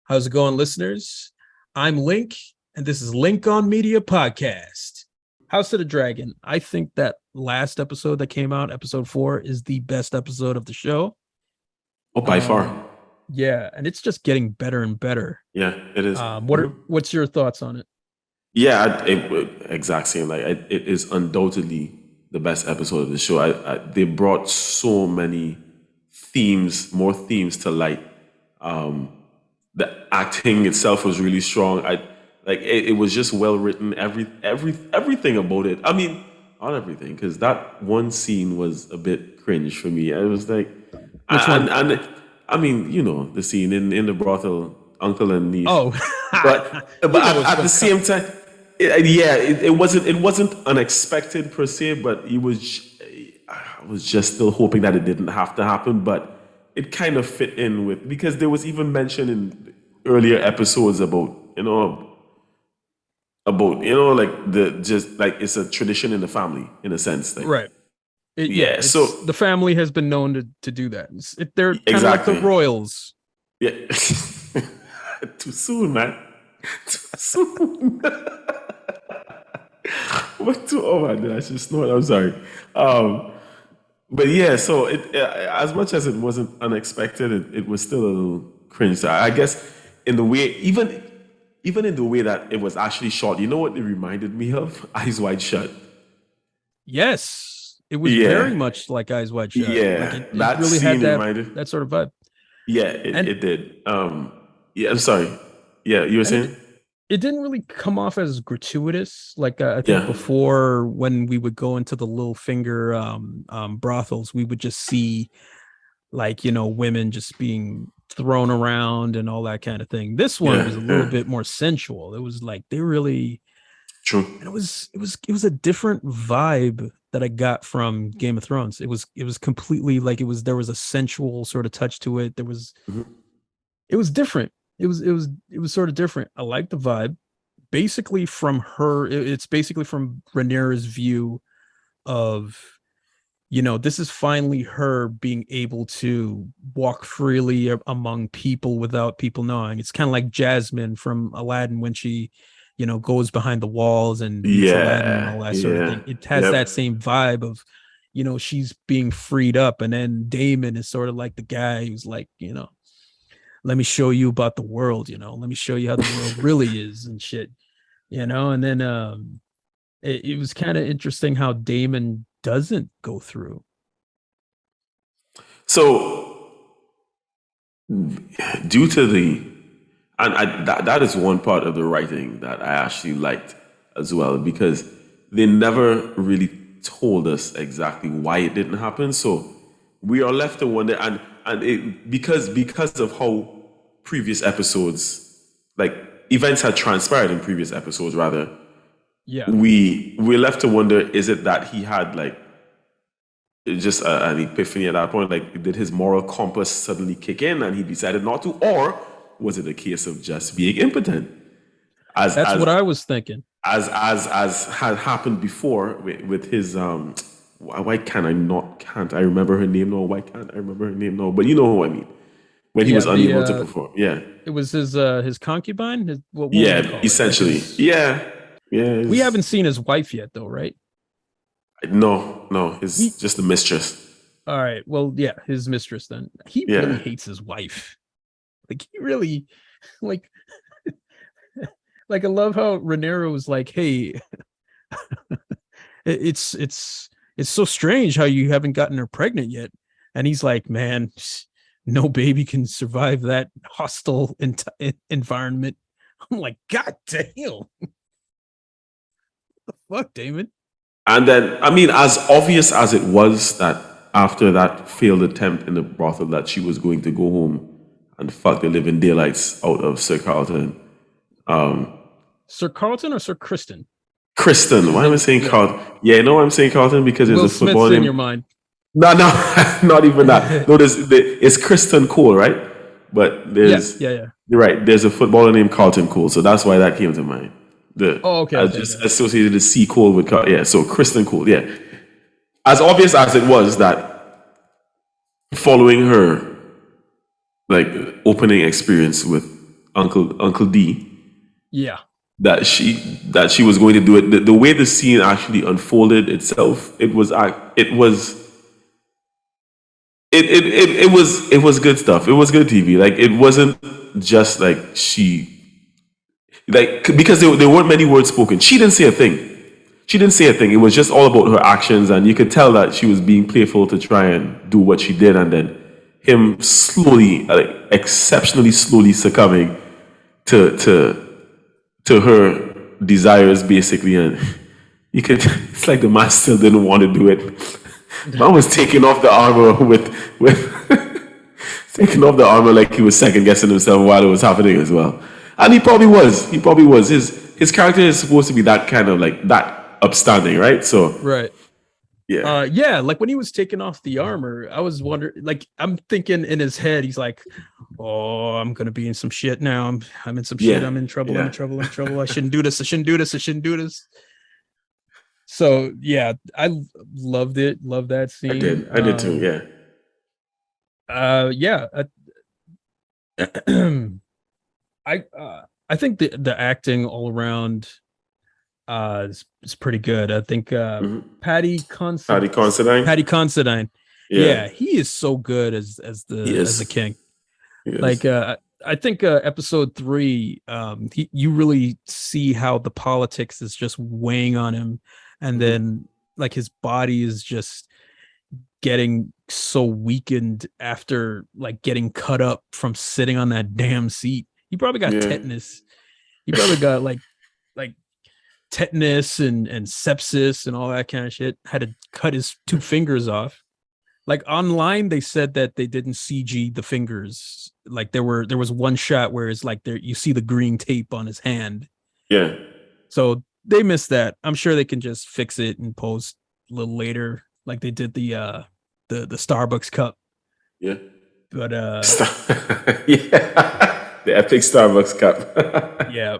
How's it going, listeners? I'm Link, and this is Lynk-On Media Podcast. House of the Dragon. I think that last episode that came out, episode 4, is the best episode of the show. Oh, by far. Yeah, and it's just getting better and better. Yeah, it is. What's your thoughts on it? Yeah, exact same. It is undoubtedly the best episode of the show. They brought so many themes, more themes to light. The acting itself was really strong. It was just well written. Everything about it. I mean, not everything, because that one scene was a bit cringe for me. I was like, and I mean, you know, the scene in the brothel, uncle and niece. Oh, but at the same time, it wasn't unexpected per se, but I was just still hoping that it didn't have to happen, but it kind of fit in with, because there was even mention in earlier episodes about it's a tradition in the family in a sense, right. So the family has been known to do that. They're kind of like the royals. Yeah. Too soon, man. Too soon. Oh my God, I should snort. I'm sorry. But yeah, so as much as it wasn't unexpected, it was still a little cringe. So I guess in the way, even in the way that it was actually shot, you know what it reminded me of? Eyes Wide Shut. Yes, it was very much like Eyes Wide Shut. Yeah, it really had that sort of vibe. Yeah, it did. Yeah, I'm sorry. Yeah, you were saying? It didn't really come off as gratuitous. I think before, when we would go into the Littlefinger brothels, we would just see women just being thrown around and all that kind of thing. This one was a little bit more sensual. It was like they really true. And it was a different vibe that I got from Game of Thrones. It was completely there was a sensual sort of touch to it. It was different. It was sort of different. I like the vibe. Basically from her, it's basically from Rhaenyra's view of, this is finally her being able to walk freely among people without people knowing. It's kind of like Jasmine from Aladdin when she, goes behind the walls and meets Aladdin and all that sort of thing. It has that same vibe of, she's being freed up, and then Daemon is sort of like the guy who's like, let me show you about the world, let me show you how the world really is and shit, and then it was kind of interesting how Daemon doesn't go through. So due to that is one part of the writing that I actually liked as well, because they never really told us exactly why it didn't happen. So we are left to wonder, because of how previous episodes, events had transpired in previous episodes, rather. Yeah. We're left to wonder, is it that he had just an epiphany at that point? Did his moral compass suddenly kick in and he decided not to? Or was it a case of just being impotent? That's what I was thinking. As had happened before with his why can't I remember her name? No, why can't I remember her name? No, but you know who I mean. When he was unable to perform. Yeah. It was his concubine? What essentially. Yeah. We haven't seen his wife yet, though, right? No. He's just the mistress. All right. Well, yeah, his mistress then. He really hates his wife. He really, I love how Rhaenyra was like, hey, it's so strange how you haven't gotten her pregnant yet. And he's like, man, no baby can survive that hostile environment. I'm like, God damn. What the fuck, Damon? And then, I mean, as obvious as it was that after that failed attempt in the brothel that she was going to go home and fuck the living daylights out of Sir Carlton. Sir Carlton or Sir Kristen? Kristen. Why am I saying Carlton? Yeah, no, I'm saying Carlton because there's Will a football Smith's name. In your mind. No, not even that. No, it's Kristen Cole, right? But there's yeah. You're right. There's a footballer named Carlton Cole, so that's why that came to mind. I just associated the C Cole with so Kristen Cole. Yeah, as obvious as it was that following her opening experience with Uncle D, Yeah. that she was going to do it. The way the scene actually unfolded itself, it was good stuff. It was good TV. Like it wasn't just like because there weren't many words spoken. She didn't say a thing. She didn't say a thing. It was just all about her actions, and you could tell that she was being playful to try and do what she did, and then him slowly, like exceptionally slowly, succumbing to her desires, basically. And you could, it's like the man still didn't want to do it. Man was taking off the armor with taking off the armor like he was second guessing himself while it was happening as well. And he probably was. He probably was. His character is supposed to be that kind of like that upstanding, right? So Right. yeah. Yeah, like when he was taking off the armor, I was wondering, like, I'm thinking in his head, he's like, "Oh, I'm gonna be in some shit now. I'm in some shit. Yeah. I'm in trouble. Yeah. I'm in trouble. I'm in trouble. I shouldn't do this. I shouldn't do this. I shouldn't do this." So yeah, I loved it. Love that scene. I did too, yeah. Yeah. I think the acting all around is pretty good. I think Patty Paddy Considine. Patty Considine. Yeah. Yeah, he is so good as the king. Like I think episode 3, you really see how the politics is just weighing on him, and then like his body is just getting so weakened after like getting cut up from sitting on that damn seat. He probably got tetanus. He probably got like tetanus and sepsis and all that kind of shit. Had to cut his 2 fingers off. Like online, they said that they didn't CG the fingers. Like there was one shot where it's like there you see the green tape on his hand. Yeah. So they missed that. I'm sure they can just fix it and post a little later, like they did the Starbucks cup. Yeah. But yeah. The epic Starbucks cup. yeah.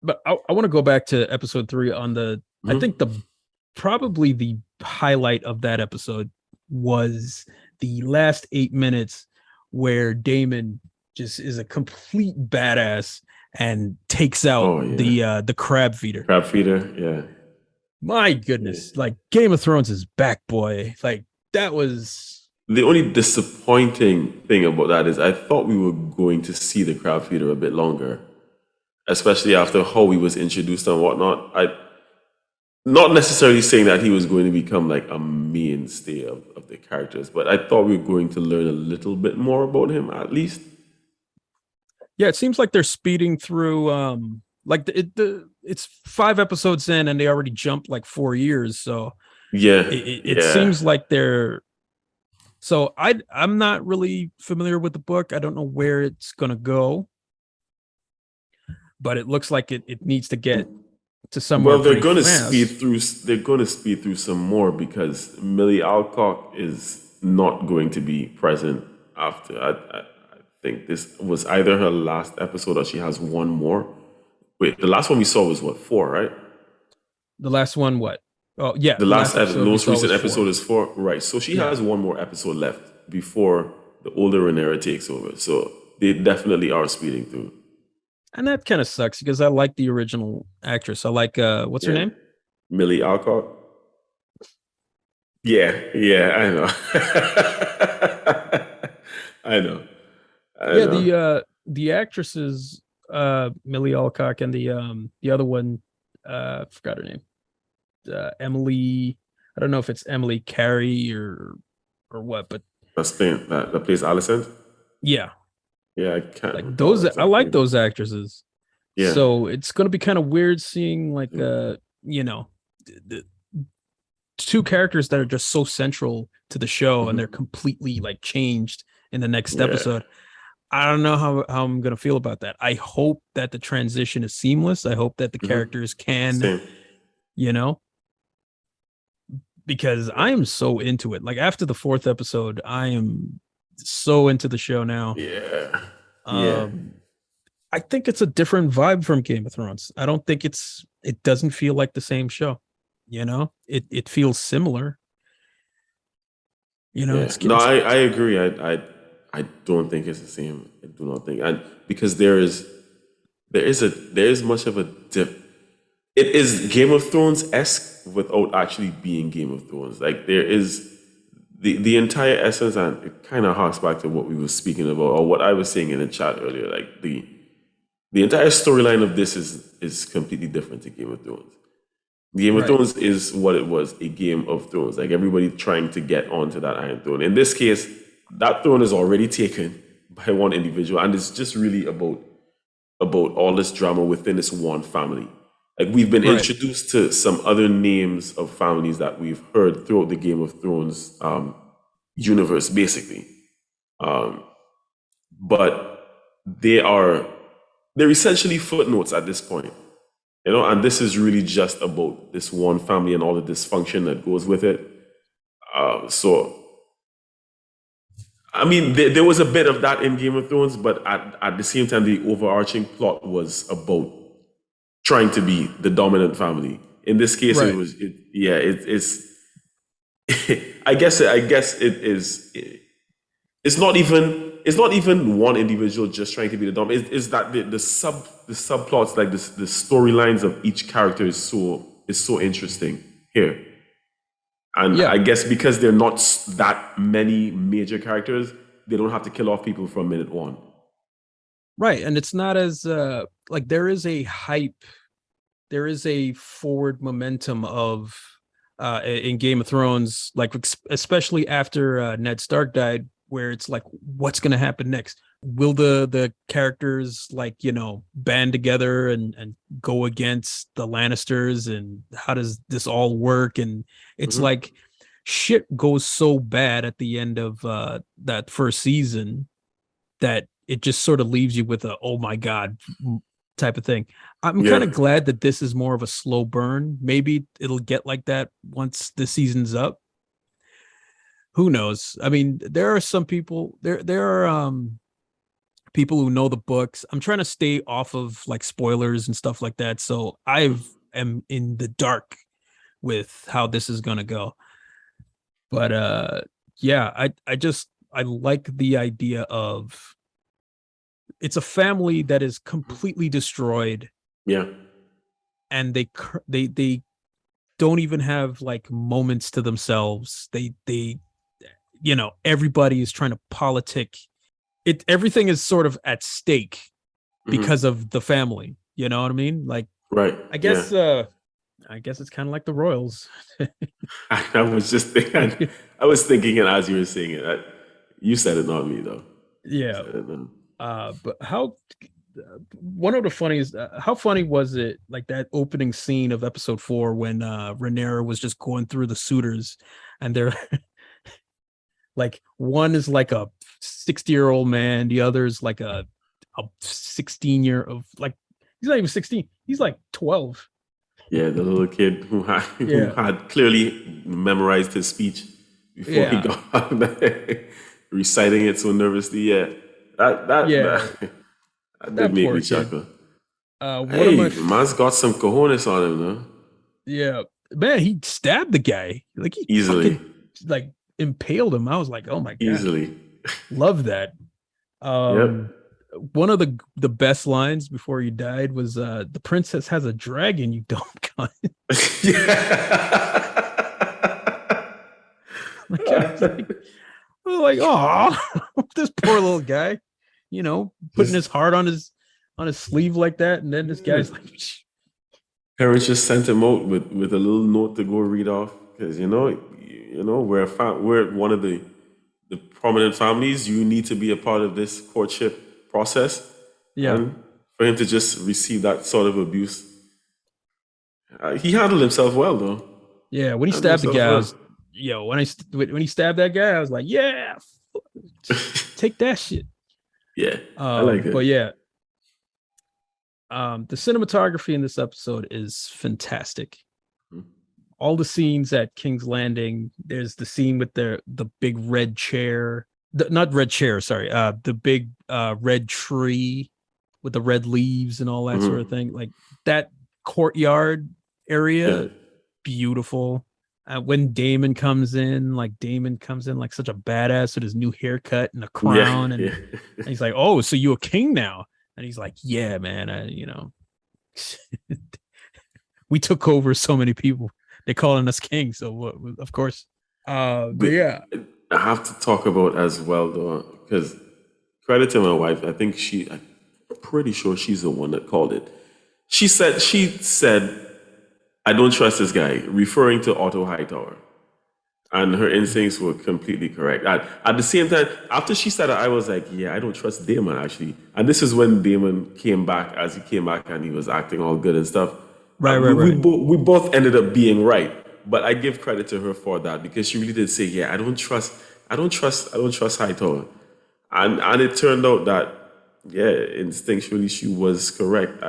But I want to go back to episode 3 on the I think probably the highlight of that episode was the last 8 minutes where Damon just is a complete badass and takes out the crab feeder. Crab feeder, yeah. My goodness, like Game of Thrones is back, boy. Like that was the only disappointing thing about that is I thought we were going to see the crab feeder a bit longer, especially after how he was introduced and whatnot. I not necessarily saying that he was going to become like a mainstay of the characters, but I thought we were going to learn a little bit more about him at least. Yeah, it seems like they're speeding through. Like it's 5 episodes in, and they already jumped like 4 years. So yeah, it seems like they're. So I'm not really familiar with the book. I don't know where it's gonna go, but it looks like it needs to get to somewhere. Well, they're going to speed through. They're going to speed through some more because Millie Alcock is not going to be present after. I think this was either her last episode or she has one more. Wait, the last one we saw was what, 4, right? The last one, what? Oh yeah, the most recent episode is 4, right? So she has one more episode left before the older Rhaenyra takes over. So they definitely are speeding through. And that kind of sucks because I like the original actress. I like what's her name? Millie Alcock. Yeah, I know. I know. The actresses, Millie Alcock and the other one, I forgot her name. Emily, I don't know if it's Emily Carey or what, but that plays Alicent. Yeah. Yeah, I can't like those. I like those actresses. Yeah. So it's going to be kind of weird seeing like the 2 characters that are just so central to the show and they're completely like changed in the next episode. I don't know how I'm going to feel about that. I hope that the transition is seamless. I hope that the characters can, because I am so into it. Like after the 4th episode, I am so into the show now. Yeah. I think it's a different vibe from Game of Thrones. I don't think it doesn't feel like the same show. It feels similar. I agree. I don't think it's the same. I do not think, because there is there is much of a dip. It is Game of Thrones esque without actually being Game of Thrones. Like there is the entire essence, and it kind of harks back to what we were speaking about, or what I was saying in the chat earlier. Like the entire storyline of this is completely different to Game of Thrones. Game of Right. Thrones is what it was, a Game of Thrones. Like everybody trying to get onto that Iron Throne. In this case, that throne is already taken by one individual, and it's just really about all this drama within this one family. Like we've been Right. introduced to some other names of families that we've heard throughout the Game of Thrones universe, basically. Um, but they are they're essentially footnotes at this point, you know. And this is really just about this one family and all the dysfunction that goes with it. So I mean, there was a bit of that in Game of Thrones, but at the same time, the overarching plot was about trying to be the dominant family. In this case, it Right. was, yeah, it's. I guess it is. It's not even one individual just trying to be the dominant. It's that the subplots, like the storylines of each character is so interesting here. And Yeah. I guess because they're not that many major characters, they don't have to kill off people from minute one. Right. And it's not as like there is a hype, there is a forward momentum of in Game of Thrones, like especially after Ned Stark died, where it's like, what's going to happen next? Will the characters like band together and go against the Lannisters, and how does this all work? And it's Hmm. like shit goes so bad at the end of that first season that it just sort of leaves you with a oh my god type of thing. I'm kind Yeah. of glad that this is more of a slow burn. Maybe it'll get like that once the season's up. Who knows? I mean, there are some people there are people who know the books. I'm trying to stay off of like spoilers and stuff like that. So I am in the dark with how this is going to go. But yeah, I like the idea of it's a family that is completely destroyed, Yeah. and they don't even have like moments to themselves. They everybody is trying to politic it. Everything is sort of at stake Hmm. because of the family. You know what I mean? Like Right. I Yeah. guess I guess it's kind of like the Royals. I was just thinking. I was thinking it as you were saying it. You said it, not me, though. You Yeah. said it, But how one of the funniest how funny was it, like that opening scene of episode 4 when Rhaenyra was just going through the suitors, and they're like one is like a 60-year-old man, the other is like a 16-year of like he's not even 16, he's like 12. Yeah, the little kid who had who Yeah. had clearly memorized his speech before he Yeah. got out there, reciting it so nervously. Yeah, Yeah. that did That make poor me kid. chuckle. One of Hey, my man's got some cojones on him, no? yeah, man, he stabbed the guy. Like he Easily, fucking like impaled him. I was like, oh my god, easily. love that. Yep. One of the best lines before he died was the princess has a dragon, you dumb cunt. Yeah. Like I was like, oh, this poor little guy, putting his Just heart on his sleeve like that, and then this guy's like, parents just sent him out with a little note to go read off because we're one of the prominent families. You need to be a part of this courtship process, yeah, and for him to just receive that sort of abuse, he handled himself well, though. yeah. When he Handled stabbed the himself guy, I well. was, when he stabbed that guy, I was like, yeah, take that shit. Yeah, I like it. But yeah, the cinematography in this episode is fantastic. All the scenes at King's Landing. There's the scene with the big red chair, not red chair, sorry, the big red tree with the red leaves and all that sort of Hmm. thing. Like that courtyard Yeah, area, beautiful. When Damon comes in like such a badass with his new haircut and a yeah, crown, and yeah. he's like, "Oh, so you a king now?" And he's like, yeah, man, we took over so many people. They're calling us king, so of course. But But yeah, I have to talk about as well though, because credit to my wife. I'm pretty sure she's the one that called it. She said, I don't trust this guy, referring to Otto Hightower. And her instincts were completely correct. At the same time, after she said it, I was like, yeah, I don't trust Damon actually. And this is when Damon came back, as he came back and he was acting all good and stuff. right, right, We, right. we both ended up being right. But I give credit to her for that because she really did say, yeah, I don't trust Hightower. And it turned out that, yeah, instinctually she was correct.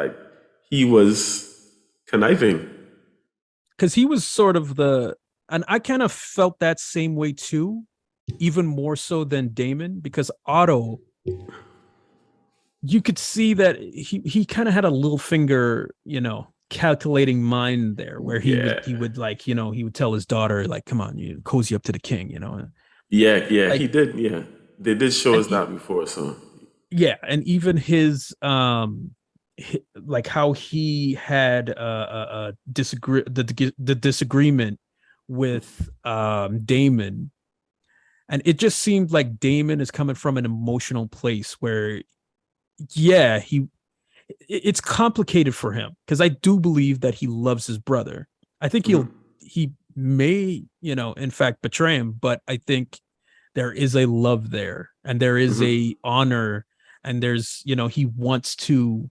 He was conniving. Because he was sort of and I kind of felt that same way too, even more so than Damon, because Otto, you could see that he kind of had a little finger, calculating mind there, where Yeah. he would like, he would tell his daughter like, come on, you cozy up to the king, Yeah, yeah, like he did. Yeah, they did show and us that before. So, yeah, and even his like how he had disagree the disagreement with Damon, and it just seemed like Damon is coming from an emotional place where, yeah, it's complicated for him, because I do believe that he loves his brother. I think he may, in fact betray him, but I think there is a love there, and there is a honor, and there's, he wants to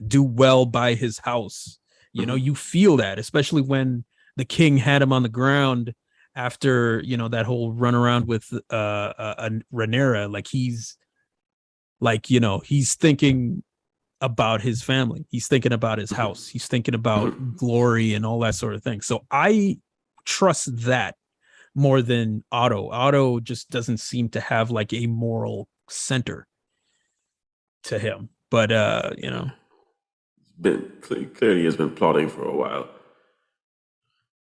do well by his house. You feel that, especially when the king had him on the ground after, that whole run around with Rhaenyra. Like he's like, he's thinking about his family. He's thinking about his house. He's thinking about glory and all that sort of thing. So I trust that more than Otto. Otto just doesn't seem to have like a moral center to him. But clearly has been plotting for a while.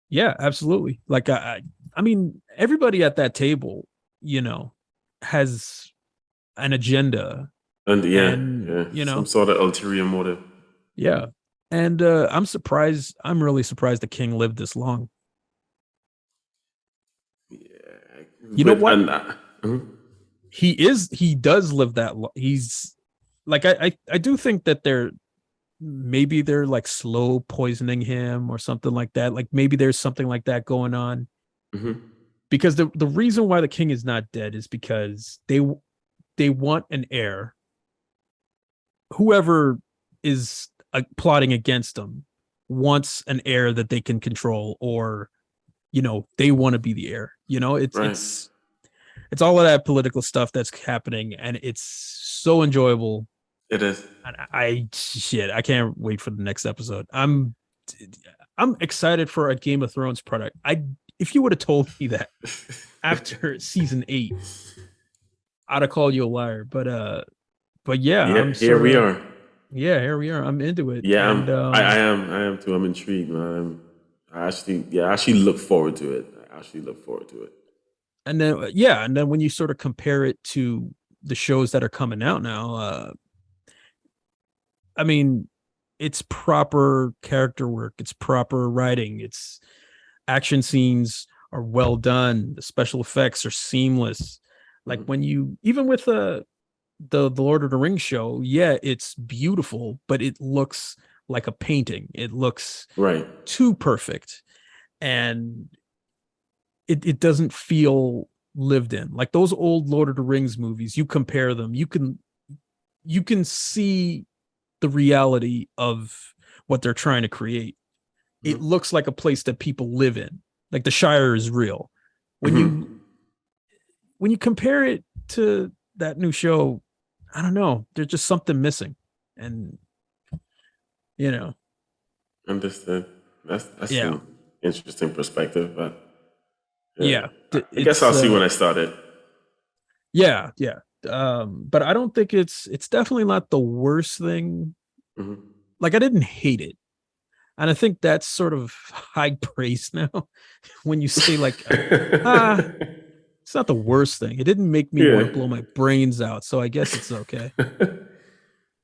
yeah, absolutely. Like I mean, everybody at that table, has an agenda, And yeah, and yeah, some sort of ulterior motive. yeah. And I'm surprised. I'm really surprised the king lived this long. You know But what? and He does live that long. He's like, I do think that maybe they're like slow poisoning him or something like that. Like maybe there's something like that going on, because the reason why the king is not dead is because they want an heir. Whoever is plotting against them wants an heir that they can control, or they want to be the heir. It's right, it's all of that political stuff that's happening, and it's so enjoyable. it is. And I can't wait for the next episode. I'm excited for a Game of Thrones product. If you would have told me that after season 8, I'd have called you a liar. But yeah, Yeah, I'm here sort we of are. yeah, here we are. I'm into it, Yeah, and I am too. I'm intrigued, man. I actually look forward to it. I actually look forward to it. and then yeah, and then when you sort of compare it to the shows that are coming out now, I mean, it's proper character work, it's proper writing, it's action scenes are well done, the special effects are seamless. Like when you even with the Lord of the Rings show, yeah, it's beautiful, but it looks like a painting. It looks Right. too perfect, and it doesn't feel lived in. Like those old Lord of the Rings movies, you compare them, you can see the reality of what they're trying to create. It looks like a place that people live in. Like the Shire is real. When you compare it to that new show, I don't know. There's just something missing, and you know, Understood. That's yeah, an interesting perspective, but yeah, yeah. I guess I'll see when I start it. Yeah, yeah. But I don't think it's definitely not the worst thing. Like I didn't hate it, and I think that's sort of high praise now. When you say like, ah, it's not the worst thing. It didn't make me want to Yeah. blow my brains out, so I guess it's okay.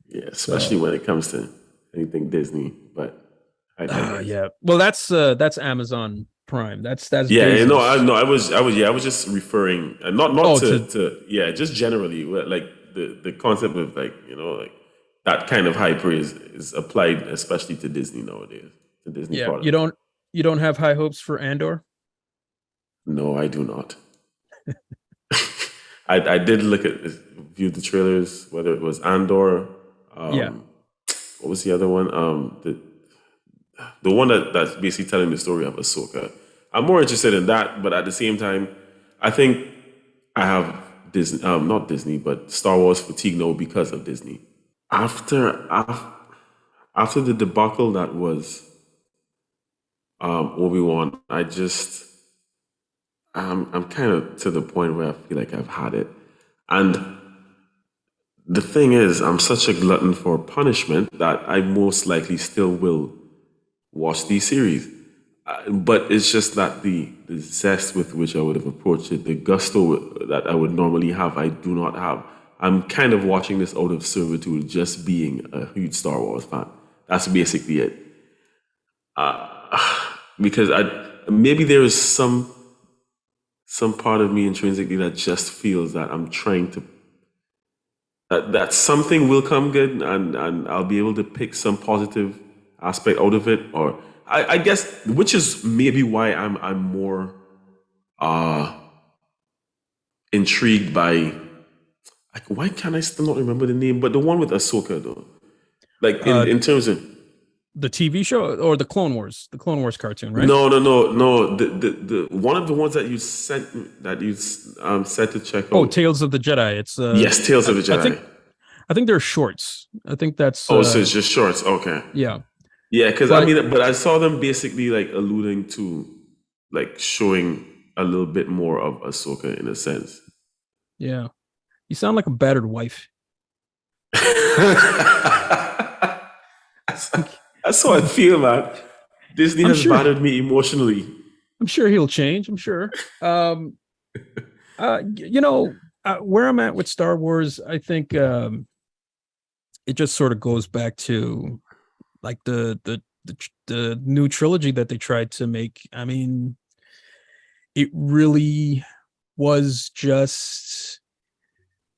Yeah, especially So when it comes to anything Disney. But I get it. yeah. Well, that's Amazon Prime. That's Yeah, yeah, no, Bezos. I was just referring, not Oh, to yeah, just generally, like the concept of like like that kind of high praise is applied especially to Disney nowadays, to Disney yeah. products. You don't have high hopes for Andor? No, I do not. I did look at view the trailers, whether it was Andor, Yeah. what was the other one? The one that's basically telling the story of Ahsoka. I'm more interested in that, but at the same time, I think I have Disney, not Disney, but Star Wars fatigue now because of Disney. After the debacle that was Obi-Wan, I'm kind of to the point where I feel like I've had it. And the thing is, I'm such a glutton for punishment that I most likely still will watch these series. But it's just that the zest with which I would have approached it, the gusto that I would normally have, I do not have. I'm kind of watching this out of servitude, just being a huge Star Wars fan. That's basically it. Because maybe there is some part of me intrinsically that just feels that I'm trying to that something will come good and I'll be able to pick some positive aspect out of it, or I guess, which is maybe why I'm more intrigued by, like, why can't I still not remember the name, but the one with Ahsoka though, like Uh, in terms of, the TV show or the Clone Wars cartoon, right? no, the one of the ones that you sent that you said to check Oh, out. Tales of the Jedi. It's Yes, Tales of the Jedi. I think they're shorts. I think that's Oh, so it's just shorts. Okay. yeah. Yeah, because I But mean, but I saw them basically like alluding to, like, showing a little bit more of Ahsoka in a sense. yeah, you sound like a battered wife. that's, that's how I feel, man. Disney I'm has sure battered me emotionally. I'm sure he'll change. I'm sure. Um you know, where I'm at with Star Wars, I think it just sort of goes back to like the new trilogy that they tried to make. I mean, it really was just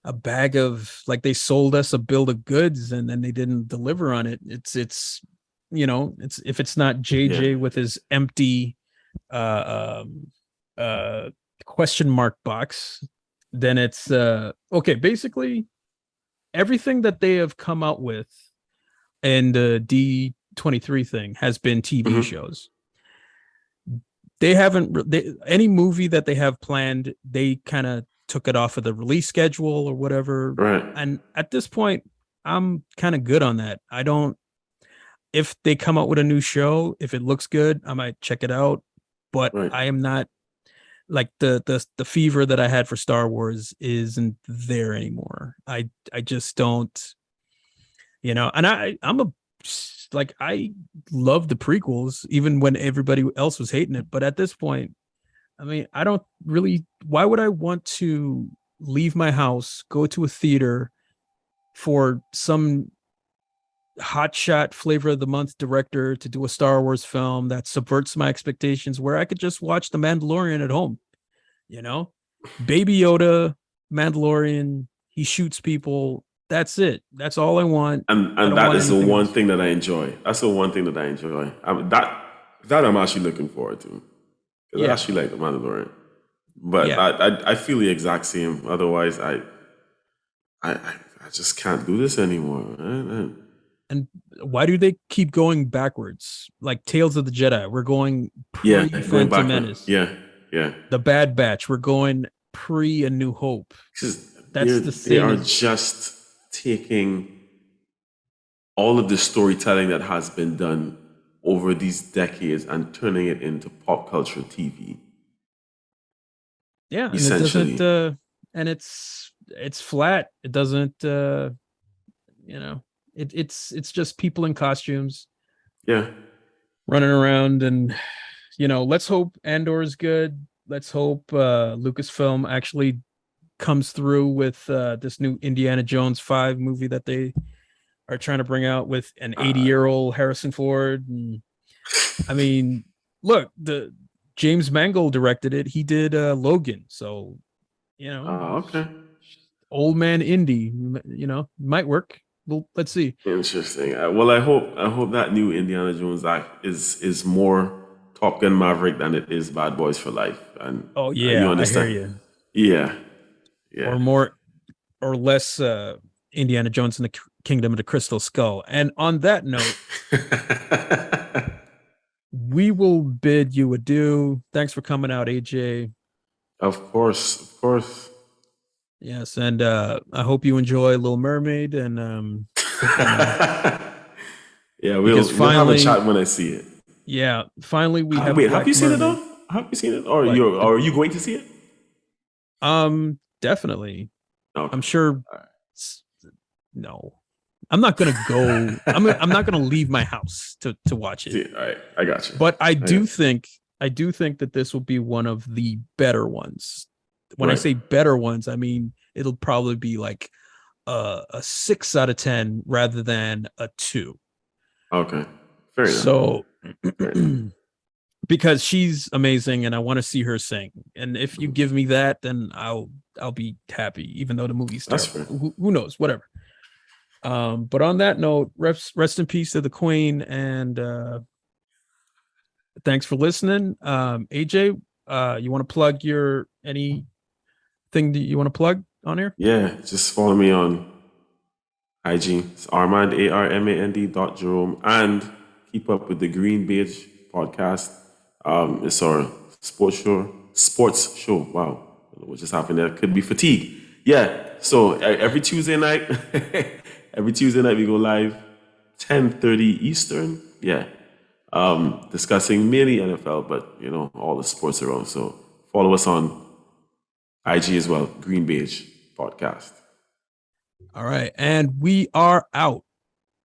a bag of, like, they sold us a bill of goods and then they didn't deliver on it. It's it's, if it's not Yeah, JJ with his empty uh uh question mark box, then it's okay. Basically, everything that they have come out with and the D23 thing has been TV hmm, shows. They haven't any movie that they have planned, they kind of took it off of the release schedule or whatever. right, And at this point, I'm kind of good on that. I don't, if they come out with a new show, if it looks good, I might check it out. But right. I am not, like, the fever that I had for Star Wars isn't there anymore. I just don't, and I'm a, like, I love the prequels even when everybody else was hating it. But at this point, I mean, I don't really, why would I want to leave my house, go to a theater for some hotshot flavor of the month director to do a Star Wars film that subverts my expectations, where I could just watch The Mandalorian at home, you know? Baby Yoda, Mandalorian, he shoots people. That's it. That's all I want. I And don't that want is the anything one else. thing that I enjoy. That's the one thing that I enjoy. That I'm actually looking forward to, because I Yeah. actually like the Mandalorian. But Yeah. I feel the exact same. Otherwise, I I just can't do this anymore. And why do they keep going backwards? Like Tales of the Jedi, we're going Yeah, pre going Phantom backward. Menace. Yeah, yeah. The Bad Batch, we're going pre A New Hope. Because That's the they same are as, just taking all of the storytelling that has been done over these decades and turning it into pop culture TV, yeah, and it doesn't essentially. and it's flat. It doesn't you know, it's just people in costumes Yeah, running around. And let's hope Andor is good. Let's hope Lucasfilm actually comes through with this new Indiana Jones 5 movie that they are trying to bring out with an 80-year-old Harrison Ford. And I mean, look, the James Mangold directed it. He did Logan, so Okay. old man indie, might work. Well, let's see. Interesting. Well, I hope that new Indiana Jones act is more Top Gun Maverick than it is Bad Boys for Life, and Oh you yeah, I hear understand? you. Yeah, yeah. Or more or less Indiana Jones and the Kingdom of the Crystal Skull. And on that note, we will bid you adieu. Thanks for coming out, AJ. Of course, of course. Yes, and I hope you enjoy Little Mermaid, and you know, Yeah, because we'll have a finally, chat when I see it. yeah, finally we have a Wait, have you Black seen it Mermaid. though? Have you seen it, or What? are you going to see it? Definitely. Okay. I'm sure. All right. No, I'm not gonna go. I'm not gonna leave my house to watch it. See it. All right. I got you. But I got you. I do think that this will be one of the better ones. When I Right. say better ones, I mean it'll probably be like a 6 out of 10 rather than a 2. Okay. Fair enough. So Fair enough. because she's amazing and I want to see her sing. And if you give me that, then I'll be happy, even though the movie's That's terrible. fair. Who knows? Whatever. But on that note, rest in peace to the Queen, and thanks for listening. AJ, you want to plug your anything that you want to plug on here? Yeah. Just follow me on IG. It's Armand ARMAND. And keep up with the Green Beige podcast. It's our sports show. Wow, what just happened there? Could be fatigue. Yeah. So every Tuesday night, every Tuesday night we go live, 10:30 Eastern. Yeah. Discussing mainly NFL, but all the sports around. So follow us on IG as well. Green Beige podcast. All right, and we are out.